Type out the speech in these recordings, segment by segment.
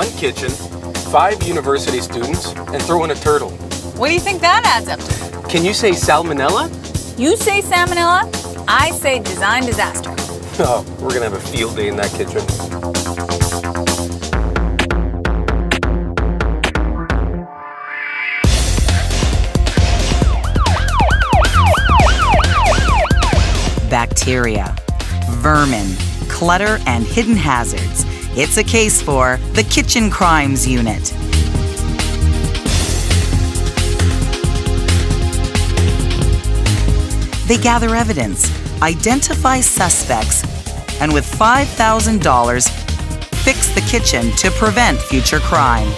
one kitchen, 5 university students, and throw in a turtle. What do you think that adds up to? Can you say salmonella? You say salmonella, I say design disaster. Oh, we're gonna have a field day in that kitchen. Bacteria, vermin, clutter, and hidden hazards. It's a case for the Kitchen Crimes Unit. They gather evidence, identify suspects, and with $5,000, fix the kitchen to prevent future crime.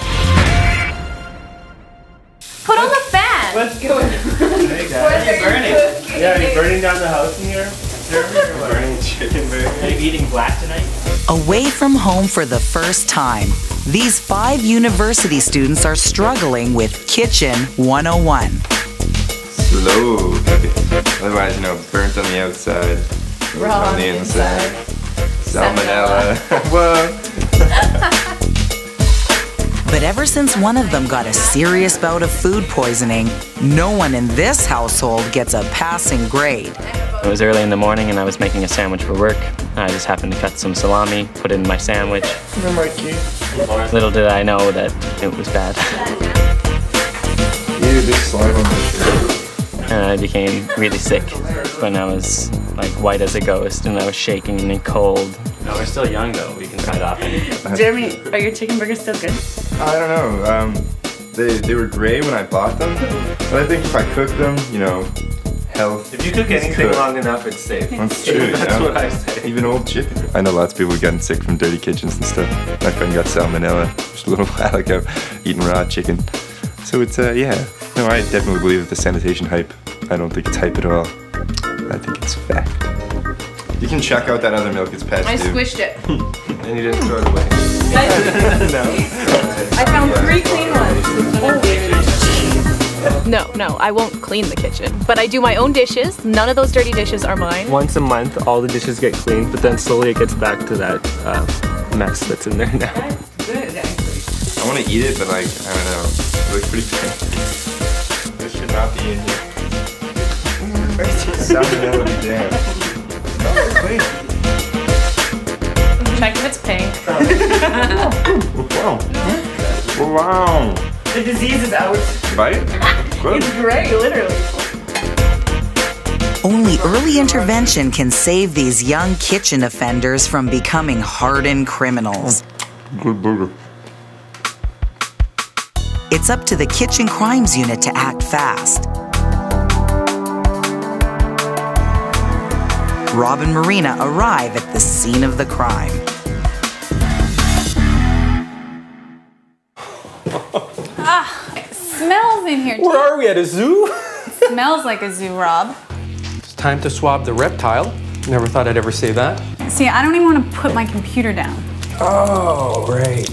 Put on the fan! What's going on? Hey guys. Are you burning? Yeah, are you burning down the house in here? Burning chicken burger. Are you eating black tonight? Away from home for the first time, these 5 university students are struggling with Kitchen 101. Slow. Otherwise, burnt on the outside, raw on the inside. Salmonella. Whoa. But ever since one of them got a serious bout of food poisoning, no one in this household gets a passing grade. It was early in the morning and I was making a sandwich for work. I just happened to cut some salami, put it in my sandwich. Little did I know that it was bad. Ew, this slime on my shirt. And I became really sick when I was like white as a ghost and I was shaking and cold. No, we're still young though, we can try it off. Jeremy, are your chicken burgers still good? I don't know. They were gray when I bought them, but I think if I cook them, health. If you cook anything long enough, it's safe. That's true. That's what I say. Even old chicken. I know lots of people getting sick from dirty kitchens and stuff. My friend got salmonella just a little while ago, eating raw chicken. So it's, yeah. No, I definitely believe that the sanitation hype. I don't think it's hype at all. I think it's fact. You can check out that other milk, it's past I due. squished it. And you didn't throw it away. No. I found 3 clean ones. No, I won't clean the kitchen. But I do my own dishes. None of those dirty dishes are mine. Once a month, all the dishes get cleaned, but then slowly it gets back to that mess that's in there now. That's good, actually. I want to eat it, but I don't know. It looks pretty pink. This should not be in here. Salmonella be damned. No, clean. Check if it's pink. Wow. Wow. The disease is out. Bite? Good. It's gray, literally. Only early intervention can save these young kitchen offenders from becoming hardened criminals. Good burger. It's up to the Kitchen Crimes Unit to act fast. Rob and Marina arrive at the scene of the crime. Smells in here. Where are we, at a zoo? Smells like a zoo, Rob. It's time to swab the reptile. Never thought I'd ever say that. See, I don't even want to put my computer down. Oh, right.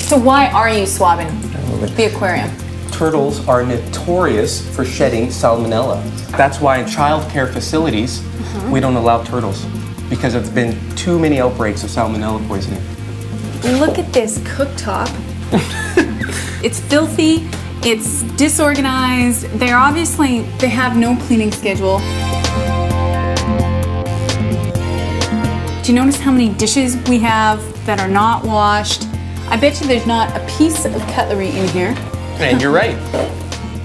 So why are you swabbing the aquarium? Turtles are notorious for shedding salmonella. That's why in child care facilities, we don't allow turtles, because there have been too many outbreaks of salmonella poisoning. Look at this cooktop. It's filthy, it's disorganized. They have no cleaning schedule. Do you notice how many dishes we have that are not washed? I bet you there's not a piece of cutlery in here. And you're right.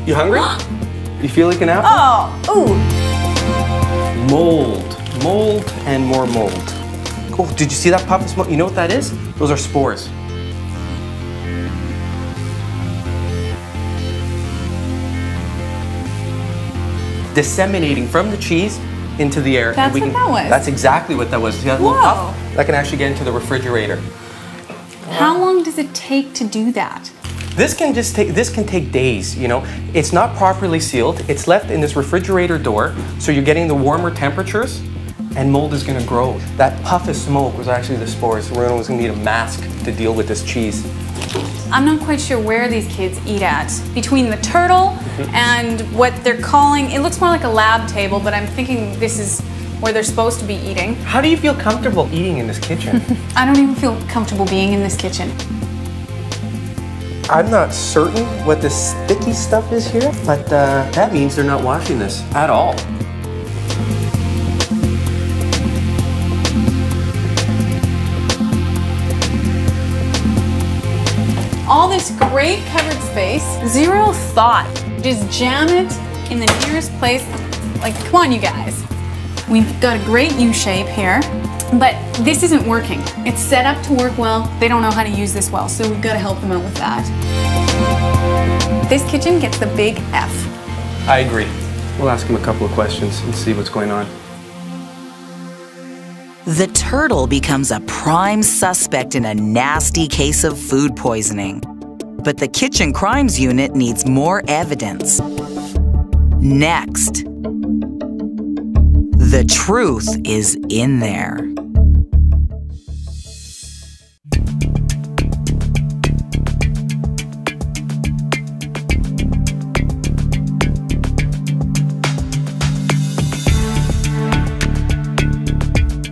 You hungry? You feel like an apple? Oh, ooh. Mold and more mold. Oh, did you see that puff of smoke? You know what that is? Those are spores. Disseminating from the cheese into the air. That's what that was? That's exactly what that was. See that little Whoa. puff? That can actually get into the refrigerator. How long does it take to do that? This can take days, It's not properly sealed. It's left in this refrigerator door, so you're getting the warmer temperatures, and mold is gonna grow. That puff of smoke was actually the spores. We're always gonna need a mask to deal with this cheese. I'm not quite sure where these kids eat at. Between the turtle and what they're calling, it looks more like a lab table, but I'm thinking this is where they're supposed to be eating. How do you feel comfortable eating in this kitchen? I don't even feel comfortable being in this kitchen. I'm not certain what this sticky stuff is here, but that means they're not washing this at all. All this great covered space, zero thought. Just jam it in the nearest place. Like, come on, you guys. We've got a great U shape here, but this isn't working. It's set up to work well. They don't know how to use this well, so we've got to help them out with that. This kitchen gets the big F. I agree. We'll ask him a couple of questions and see what's going on. The turtle becomes a prime suspect in a nasty case of food poisoning. But the Kitchen Crimes Unit needs more evidence. Next, the truth is in there.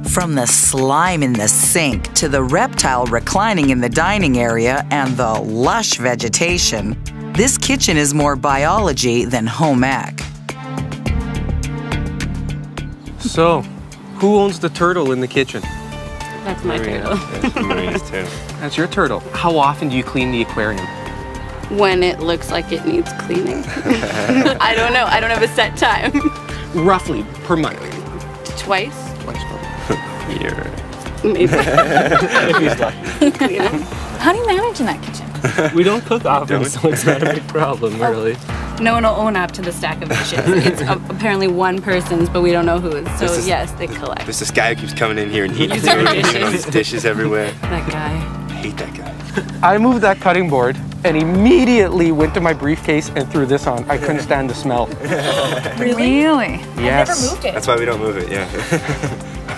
From the slime in the sink to the reptile reclining in the dining area and the lush vegetation, this kitchen is more biology than home ec. So, who owns the turtle in the kitchen? That's my turtle. That's Marina's turtle. That's your turtle. How often do you clean the aquarium? When it looks like it needs cleaning. I don't know. I don't have a set time. Roughly, per month. Twice? Twice per month. You're Maybe. If he's lucky. How do you manage in that kitchen? We don't cook often, so it's not a big problem, really. No one will own up to the stack of dishes. It's apparently one person's, but we don't know whose. So This is- yes, they collect. There's this guy who keeps coming in here and eating Using our all dishes. these dishes everywhere. That guy. I hate that guy. I moved that cutting board and immediately went to my briefcase and threw this on. I couldn't stand the smell. Really? Yes. That's why we don't move it, yeah.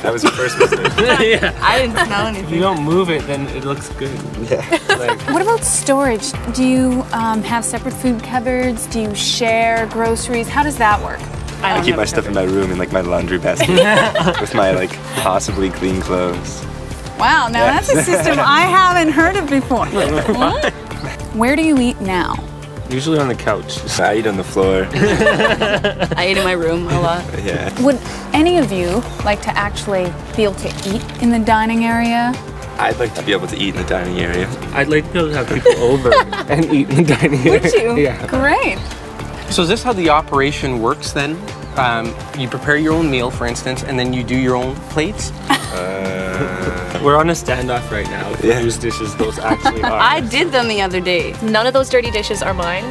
That was your first mistake. Yeah. I didn't smell If you anything. don't move it, then it looks good. Yeah. Like, What about storage? Do you have separate food cupboards? Do you share groceries? How does that work? I keep my stuff in my room in like my laundry basket with my like possibly clean clothes. Wow, now that's a system I haven't heard of before. Where do you eat now? usually on the couch. I eat on the floor. I eat in my room a lot. Yeah. Would any of you like to actually be able to eat in the dining area? I'd like to be able to eat in the dining area. I'd like to be able to have people over and eat in the dining area. Would you? Yeah. Great. So is this how the operation works then? You prepare your own meal, for instance, and then you do your own plates? We're on a standoff right now. Yeah. Whose dishes those actually are. I did them the other day. None of those dirty dishes are mine.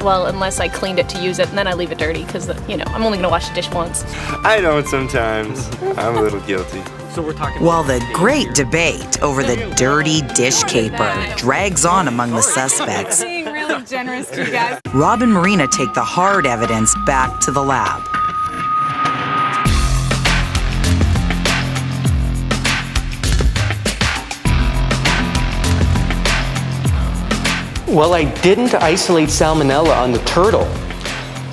Well, unless I cleaned it to use it, and then I leave it dirty because, you know, I'm only gonna wash the dish once. I don't sometimes. I'm a little guilty. So we're talking. While the great debate over the dirty dish caper drags on among the suspects, Being really generous to you guys. Rob and Marina take the hard evidence back to the lab. Well, I didn't isolate salmonella on the turtle,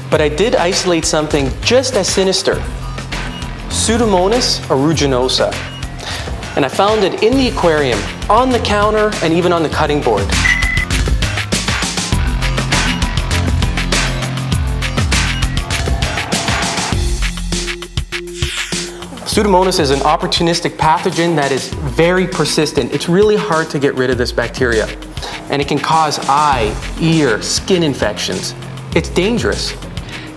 but I did isolate something just as sinister, Pseudomonas aeruginosa. And I found it in the aquarium, on the counter, and even on the cutting board. Pseudomonas is an opportunistic pathogen that is very persistent. It's really hard to get rid of this bacteria, and it can cause eye, ear, skin infections. It's dangerous.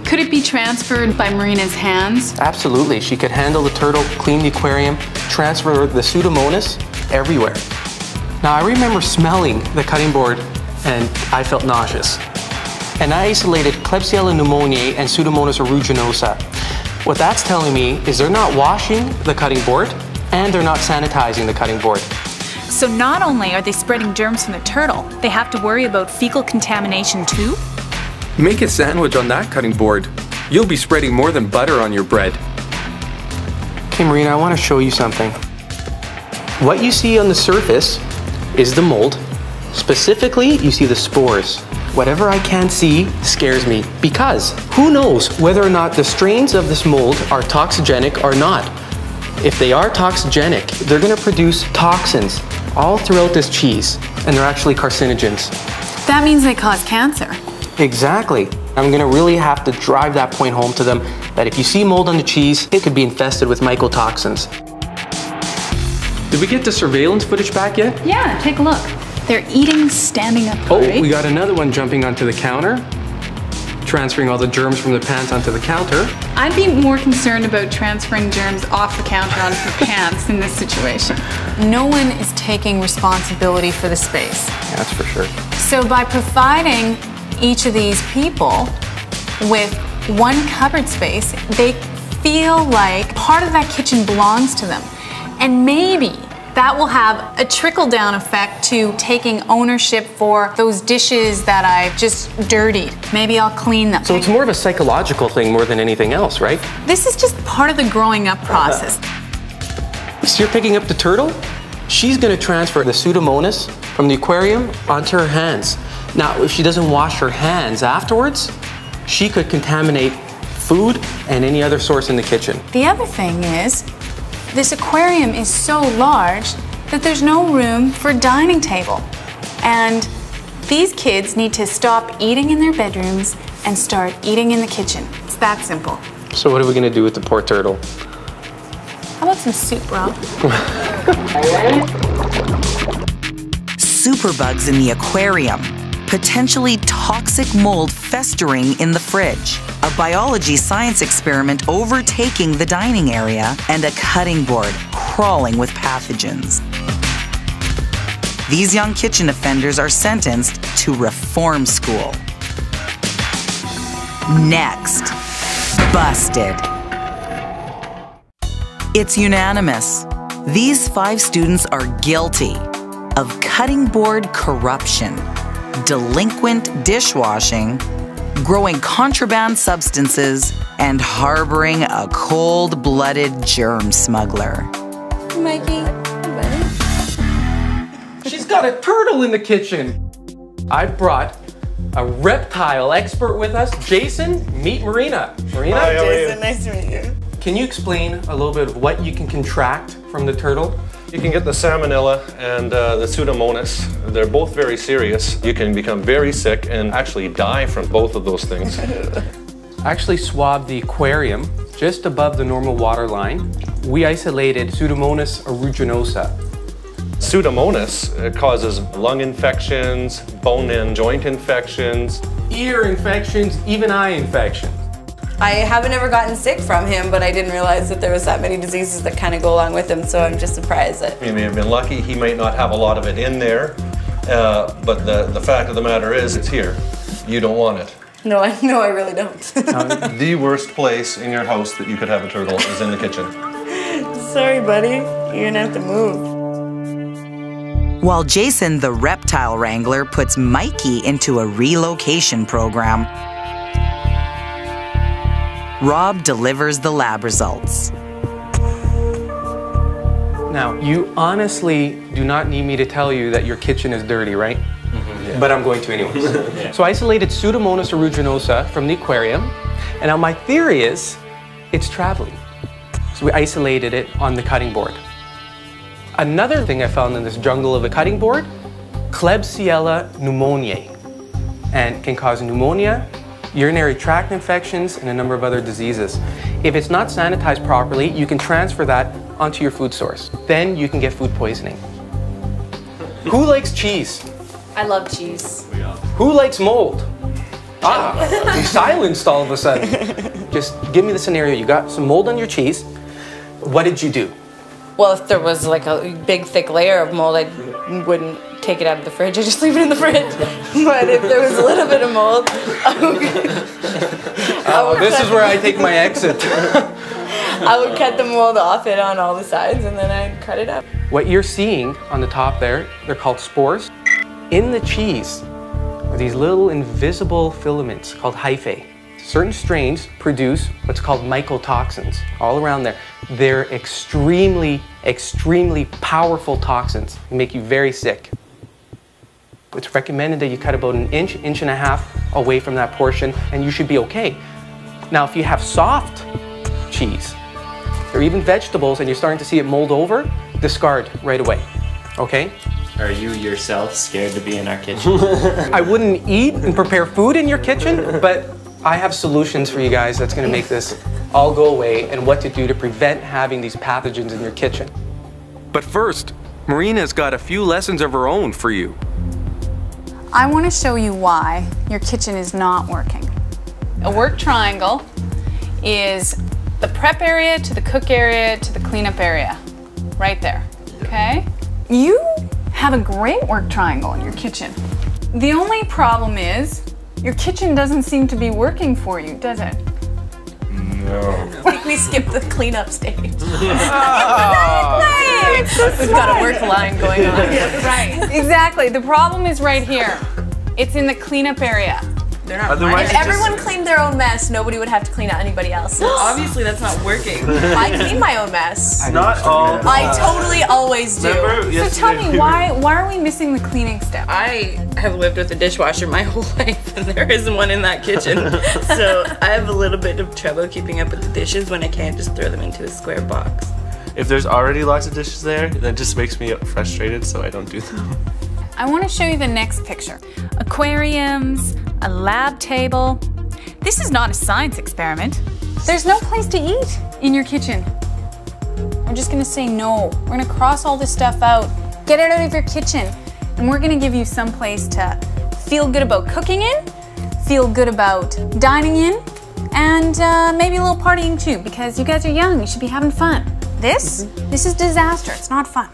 Could it be transferred by Marina's hands? Absolutely. She could handle the turtle, clean the aquarium, transfer the Pseudomonas everywhere. Now, I remember smelling the cutting board, and I felt nauseous. And I isolated Klebsiella pneumoniae and Pseudomonas aeruginosa. What that's telling me is they're not washing the cutting board, and they're not sanitizing the cutting board. So not only are they spreading germs from the turtle, they have to worry about fecal contamination too? Make a sandwich on that cutting board. You'll be spreading more than butter on your bread. Okay, Marina, I want to show you something. What you see on the surface is the mold. Specifically, you see the spores. Whatever I can't see scares me, because who knows whether or not the strains of this mold are toxigenic or not. If they are toxigenic, they're going to produce toxins all throughout this cheese, and they're actually carcinogens. That means they cause cancer. Exactly. I'm gonna really have to drive that point home to them that if you see mold on the cheese, it could be infested with mycotoxins. Did we get the surveillance footage back yet? Yeah, take a look. They're eating standing up. Oh, we got another one jumping onto the counter, transferring all the germs from the pants onto the counter. I'd be more concerned about transferring germs off the counter onto the pants in this situation. No one is taking responsibility for the space. Yeah, that's for sure. So by providing each of these people with one cupboard space, they feel like part of that kitchen belongs to them. And maybe that will have a trickle-down effect to taking ownership for those dishes that I've just dirtied. Maybe I'll clean them. So it's more of a psychological thing more than anything else, right? This is just part of the growing up process. So you're picking up the turtle? She's gonna transfer the Pseudomonas from the aquarium onto her hands. Now, if she doesn't wash her hands afterwards, she could contaminate food and any other source in the kitchen. The other thing is, this aquarium is so large that there's no room for a dining table. And these kids need to stop eating in their bedrooms and start eating in the kitchen. It's that simple. So what are we gonna do with the poor turtle? How about some soup, Rob? Superbugs in the aquarium. Potentially toxic mold festering in the fridge. A biology science experiment overtaking the dining area, and a cutting board crawling with pathogens. These young kitchen offenders are sentenced to reform school. Next, busted. It's unanimous. These 5 students are guilty of cutting board corruption, delinquent dishwashing, growing contraband substances, and harboring a cold-blooded germ smuggler. Mikey, buddy. She's got a turtle in the kitchen. I brought a reptile expert with us. Jason, meet Marina. Marina? Hi, how are you? Jason, nice to meet you. Can you explain a little bit of what you can contract from the turtle? You can get the salmonella and the pseudomonas. They're both very serious. You can become very sick and actually die from both of those things. Actually swabbed the aquarium just above the normal water line. We isolated Pseudomonas aeruginosa. Pseudomonas causes lung infections, bone and joint infections, Ear infections, even eye infections. I haven't ever gotten sick from him, but I didn't realize that there was that many diseases that kind of go along with him, so I'm just surprised that... He may have been lucky, he might not have a lot of it in there, but the fact of the matter is, it's here. You don't want it. No, I really don't. The worst place in your house that you could have a turtle is in the kitchen. Sorry, buddy. You're gonna have to move. While Jason, the reptile wrangler, puts Mikey into a relocation program, Rob delivers the lab results. Now, you honestly do not need me to tell you that your kitchen is dirty, right? Yeah. But I'm going to anyways. Yeah. So I isolated Pseudomonas aeruginosa from the aquarium, and now my theory is it's traveling. So we isolated it on the cutting board. Another thing I found in this jungle of a cutting board, Klebsiella pneumoniae, and can cause pneumonia, urinary tract infections, and a number of other diseases. If it's not sanitized properly, you can transfer that onto your food source. Then you can get food poisoning. Who likes cheese? I love cheese. Who likes mold? Ah, you silenced all of a sudden. Just give me the scenario. You got some mold on your cheese. What did you do? Well, if there was like a big thick layer of mold, I wouldn't take it out of the fridge. I just leave it in the fridge. But if there was a little bit of mold, this is where I take my exit. I would cut the mold off it on all the sides, and then I'd cut it up. What you're seeing on the top there, they're called spores. In the cheese are these little invisible filaments called hyphae. Certain strains produce what's called mycotoxins all around there. They're extremely, extremely powerful toxins. They make you very sick. It's recommended that you cut about an inch, inch and a half away from that portion, and you should be okay. Now, if you have soft cheese, or even vegetables, and you're starting to see it mold over, discard right away, okay? Are you yourself scared to be in our kitchen? I wouldn't eat and prepare food in your kitchen, but I have solutions for you guys that's gonna make this all go away and what to do to prevent having these pathogens in your kitchen. But first, Marina's got a few lessons of her own for you. I want to show you why your kitchen is not working. A work triangle is the prep area to the cook area to the cleanup area. Right there, okay? You have a great work triangle in your kitchen. The only problem is your kitchen doesn't seem to be working for you, does it? No. I think we skipped the cleanup stage. Exactly! We've got a work line going on. Right, exactly. The problem is right here. It's in the cleanup area. They're not if everyone cleaned their own mess, nobody would have to clean out anybody else. Obviously that's not working. I clean my own mess. Not all. I totally always do. So tell me, why are we missing the cleaning step? I have lived with a dishwasher my whole life and there isn't one in that kitchen. So I have a little bit of trouble keeping up with the dishes when I can't just throw them into a square box. If there's already lots of dishes there, that just makes me frustrated, so I don't do them. I want to show you the next picture. Aquariums, a lab table. This is not a science experiment. There's no place to eat in your kitchen. I'm just gonna say no. We're gonna cross all this stuff out. Get it out of your kitchen. And we're gonna give you some place to feel good about cooking in, feel good about dining in, and maybe a little partying too, because you guys are young, you should be having fun. This is disaster, it's not fun.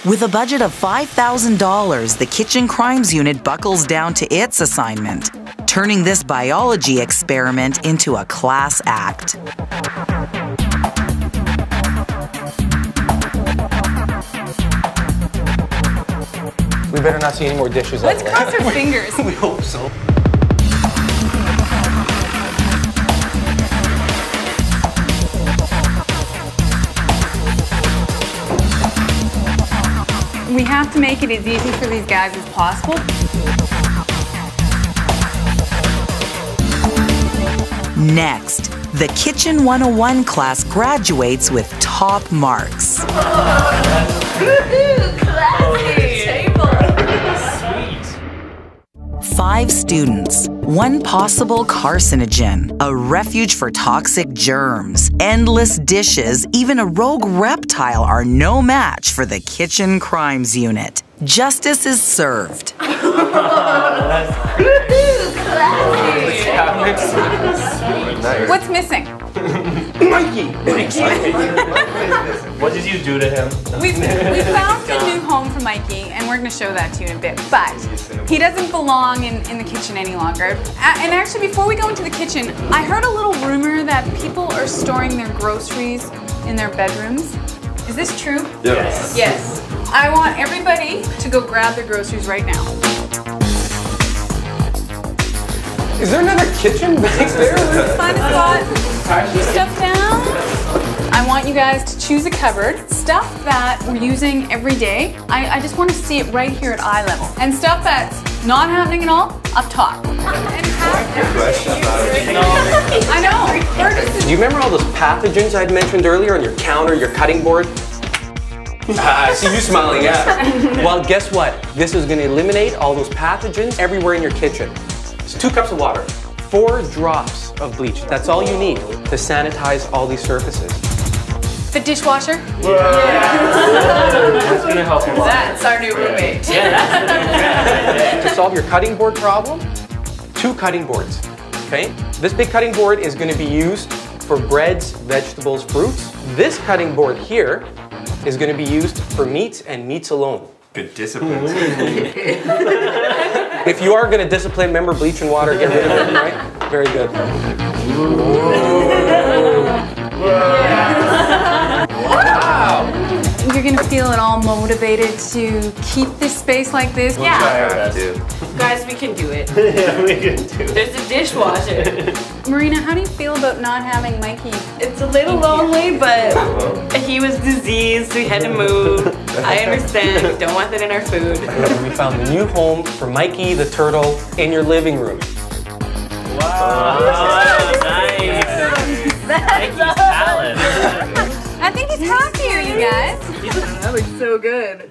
With a budget of $5,000, the Kitchen Crimes Unit buckles down to its assignment, turning this biology experiment into a class act. We better not see any more dishes. Let's cross our fingers. We hope so. We have to make it as easy for these guys as possible. Next, the Kitchen 101 class graduates with top marks. Sweet. 5 students, 1 possible carcinogen, a refuge for toxic germs, endless dishes, even a rogue reptile are no match for the Kitchen Crimes Unit. Justice is served. What's missing? Mikey! What did you do to him? We found a new home for Mikey, and we're going to show that to you in a bit. But he doesn't belong in the kitchen any longer. And actually, before we go into the kitchen, I heard a little rumor that people are storing their groceries in their bedrooms. Is this true? Yes. Yes. I want everybody to go grab their groceries right now. Is there another kitchen back there? Find a spot. Put your stuff down. I want you guys to choose a cupboard. Stuff that we're using every day. I just want to see it right here at eye level. And stuff that's not happening at all, up top. I know. Do you remember all those pathogens I'd mentioned earlier on your counter, your cutting board? I see you smiling, yeah. Well, guess what? This is going to eliminate all those pathogens everywhere in your kitchen. It's 2 cups of water, 4 drops of bleach. That's all you need to sanitize all these surfaces. The dishwasher? Yeah. That's gonna help a lot. That's our new roommate. To solve your cutting board problem, 2 cutting boards, okay? This big cutting board is going to be used for breads, vegetables, fruits. This cutting board here is going to be used for meats and meats alone. Good discipline. If you are going to discipline, remember bleach and water, get rid of it, right? Very good. Wow! You're going to feel it all motivated to keep this space like this. Yeah. Guys, we can do it. Yeah, we can do it. There's a dishwasher. Marina, how do you feel about not having Mikey? It's a little lonely, but he was diseased, we had to move. I understand, we don't want that in our food. We found a new home for Mikey the turtle in your living room. Wow. Nice. Mikey's palette. I think he's happier, you guys. That looks so good.